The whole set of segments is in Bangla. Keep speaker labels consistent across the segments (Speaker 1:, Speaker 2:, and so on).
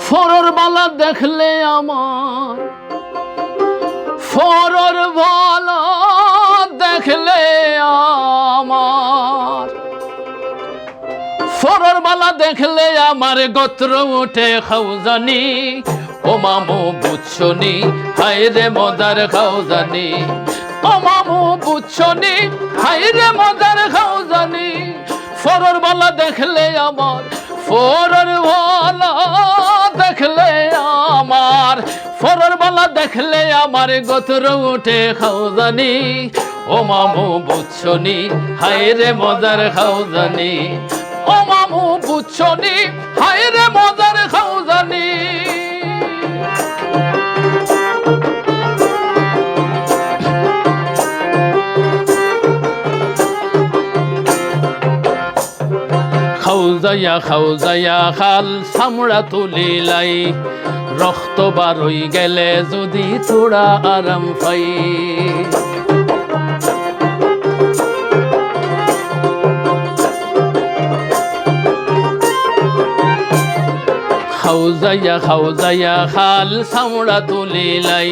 Speaker 1: ফরর বালা দেখলে আমার, ফরর বালা দেখলে আমার, ফরর বালা দেখলে আমার গোত্র উঠে খাউজানি। ও মামু বুঝছনি হায়রে মজার খাউজানি, ও মামু বুঝছনি হায়রে মজার খাউজানি। ফরর বালা দেখলে আমার, ফরর বালা দেখলে আমার, ফরর বালা দেখলে আমার গোত্র উঠে খাউজানি। ও মামু বুঝছনি হায়রে মজার খাউজানি, ও মামু বুঝছনি হায়রে মজার খাউজানি। খাউজাইয়া খাউজাইয়া খাল চামড়া তুলিলাই, রক্ত বারই গেলে যদি তোরা আরাম পাই। খাউজাইয়া খাউজাইয়া খাল চামড়া তুলিলাই,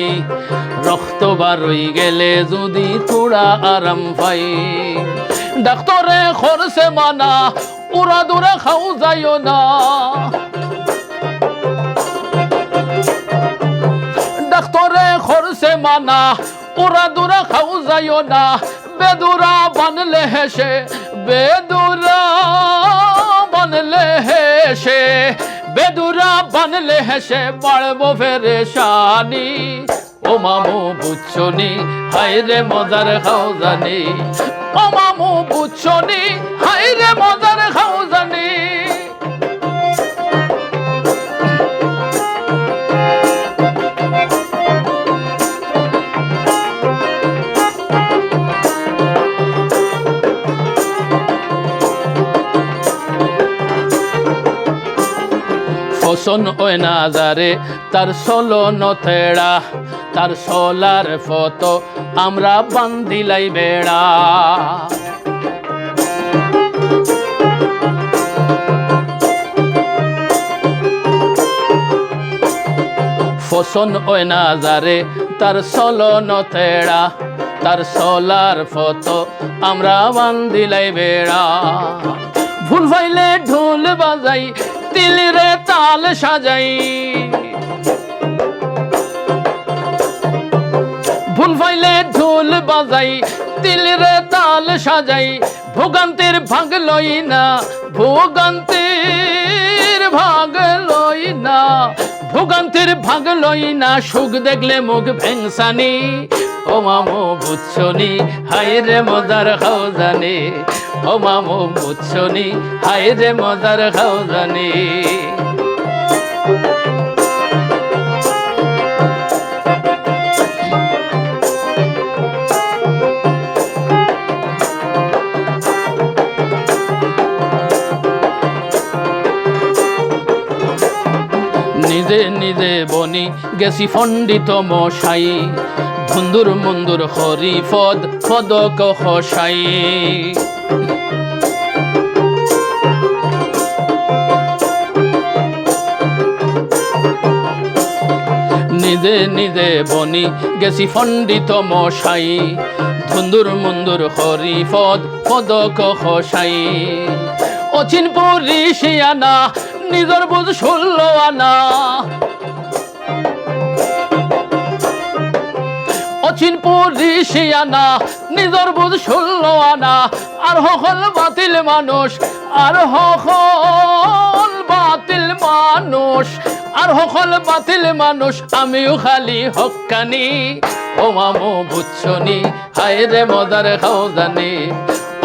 Speaker 1: রক্ত বারই গেলে যদি তোরা আরাম পাই। ডাক্তরে খরচে মানা উড়া দুরা খাও যাইও না, ডাক্তরে খরচে মানা উড়া দুরা খাও যাইও না। বেদুরা বানলে হেসে, বেদুরা বানলে হেসে, বেদুরা বানলে হেসে বাড়বো ফেরেশানি। ও মামু বুঝছনি হায়রে মজার খাউজানি, ও মামু বুঝছনি হায়রে মজার খাউজানি। ফসন ওই নাজারে তার চলন তেড়া, তার চলার ফটো আমরা বান্দিলাই বেড়া। ফসন ওই নাজারে তার চলন তেড়া, তার চলার ফটো আমরা বান্দিলাই বেড়া। ভুল ভাইলে ঢোল বাজাই, দিলরে তাল সাজাই, ভুল ভাইলে ঢোল বাজাই, দিলরে তাল সাজাই। ভোগান্তির ভাগ লই না, ভোগান্তির ভাগ লই না, ভোগান্তির ভাগ লই না। সুখ দেখলে মুখ ভেংসানি, ও মামু বুঝছনি হায়রে মজার খাউজানি, ও মামু বুঝছনি হায়রে মজার খাউজানি। নিজে নিজে বনি গেছি পণ্ডিত মশাই, ধুন্দুর মুন্দুর হরি পদ পদক হসাই। নিজে নিজে বনি গেছি পণ্ডিত মশাই, ধুন্দুর মুন্দুর হরি পদ পদক হসাই। অচিন পরিশিয়ানা নিজর বুঝ 16 আনা, অচিন পরিশিয়ানা নিজর বুঝ 16 আনা। আর হকল বাতিল মানুষ, আর হকল বাতিল মানুষ, আর হকল বাতিল মানুষ। আমিও খালি হক্কানি, ও মামু বুঝছনি হায়রে মজার খাউজানি,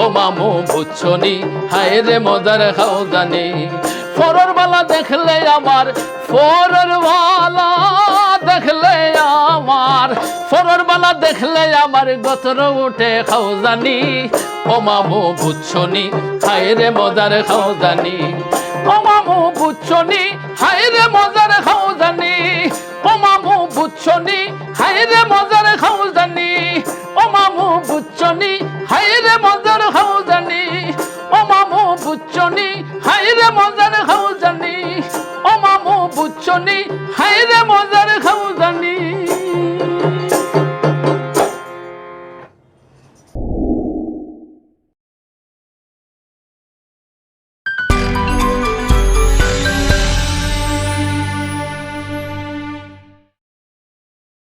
Speaker 1: ও মামু বুঝছনি হায়রে মজার খাউজানি। ফরর বালা দেখলে আমার, ফরর বালা দেখলে আমার, ফরর বালা দেখলে আমার গোত্র উঠে খাউজানি। ও মামু বুঝছনি হায়রে মজার খাউজানি, ও মামু বুঝছনি হায়রে মজার খাউজানি, ও মামু বুঝছনি হায়রে মজার খাউজানি, ও মামু বুঝছনি হায়রে মজার খাউজানি, ও মামু বুঝছনি হায়রে মজার খাউজানি, ও মামু বুঝছ বুঝছনি হায় রে মজার খাও